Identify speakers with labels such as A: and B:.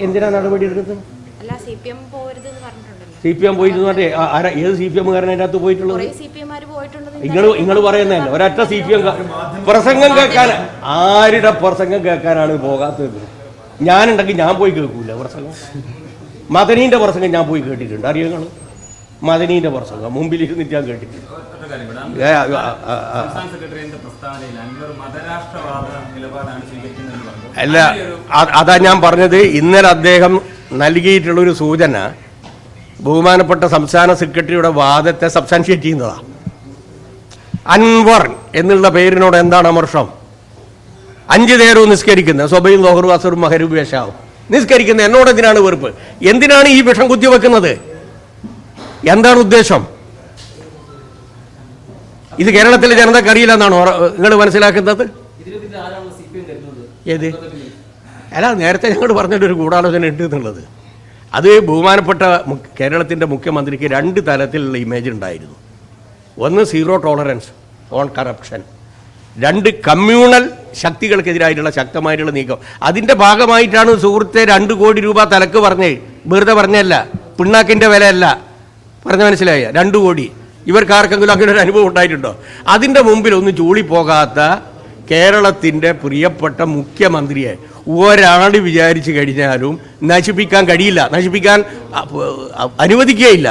A: എന്തിനാ നടപടി എടുക്കുന്നത്?
B: അല്ല, CPM പോകരുതെന്ന് പറഞ്ഞിട്ടുണ്ടല്ലോ.
A: CPM പോയിരുന്നു പറഞ്ഞേ ഏത് CPM കാരൻ അതിൻ്റെ അകത്ത് പോയിട്ടുള്ളത്? നിങ്ങൾ പറയുന്നതല്ല. ഒരൊറ്റ CPM പ്രസംഗം കേൾക്കാൻ, ആരുടെ പ്രസംഗം കേൾക്കാനാണ് പോകാത്തത്? ഞാനുണ്ടെങ്കിൽ ഞാൻ പോയി കേൾക്കൂല പ്രസംഗം. മദനീൻ്റെ പ്രസംഗം ഞാൻ പോയി കേട്ടിട്ടുണ്ട്. അറിയോ നിങ്ങൾ? മദനീൻ്റെ പ്രസംഗം മുമ്പിൽ ഇരുന്നിട്ട് ഞാൻ കേട്ടിട്ടുണ്ട്. അല്ല, അതാ ഞാൻ പറഞ്ഞത്. ഇന്നലെ അദ്ദേഹം നൽകിയിട്ടുള്ളൊരു സൂചന ബഹുമാനപ്പെട്ട സംസ്ഥാന സെക്രട്ടറിയുടെ വാദത്തെ സബ്സ്റ്റാൻഷിയേറ്റ് ചെയ്യുന്നതാണ്. അൻവർ എന്നുള്ള പേരിനോട് എന്താണ് അമർഷം? 5 നേരവും നിസ്കരിക്കുന്ന സ്വബയും ലോഹറും അസറും മഹരും വേഷാവും നിസ്കരിക്കുന്ന എന്നോട് എന്തിനാണ് വെറുപ്പ്? എന്തിനാണ് ഈ വിഷം കുത്തിവെക്കുന്നത്? എന്താണ് ഉദ്ദേശം? ഇത് കേരളത്തിലെ ജനതയ്ക്ക് അറിയില്ല എന്നാണോ നിങ്ങൾ മനസ്സിലാക്കുന്നത്? ഏത്? അല്ല, നേരത്തെ ഞങ്ങൾ പറഞ്ഞിട്ടൊരു ഗൂഢാലോചന ഉണ്ട് എന്നുള്ളത്. അത് ബഹുമാനപ്പെട്ട കേരളത്തിൻ്റെ മുഖ്യമന്ത്രിക്ക് 2 തലത്തിലുള്ള ഇമേജ് ഉണ്ടായിരുന്നു. ഒന്ന് zero tolerance on corruption, 2 communal ശക്തികൾക്കെതിരായിട്ടുള്ള ശക്തമായിട്ടുള്ള നീക്കം. അതിൻ്റെ ഭാഗമായിട്ടാണ് സുഹൃത്തെ 2 കോടി രൂപ തലക്ക് പറഞ്ഞേ. വെറുതെ പറഞ്ഞല്ല, പിണ്ണാക്കിൻ്റെ വിലയല്ല. പറഞ്ഞ മനസ്സിലായ? 2 കോടി. ഇവർക്ക് ആർക്കെങ്കിലും അങ്ങനെ ഒരു അനുഭവം ഉണ്ടായിട്ടുണ്ടോ? അതിൻ്റെ മുമ്പിൽ ഒന്നും ചൂളിപ്പോകാത്ത കേരളത്തിൻ്റെ പ്രിയപ്പെട്ട മുഖ്യമന്ത്രിയെ ഒരാൾ വിചാരിച്ചു കഴിഞ്ഞാലും നശിപ്പിക്കാൻ കഴിയില്ല, നശിപ്പിക്കാൻ അനുവദിക്കുകയില്ല.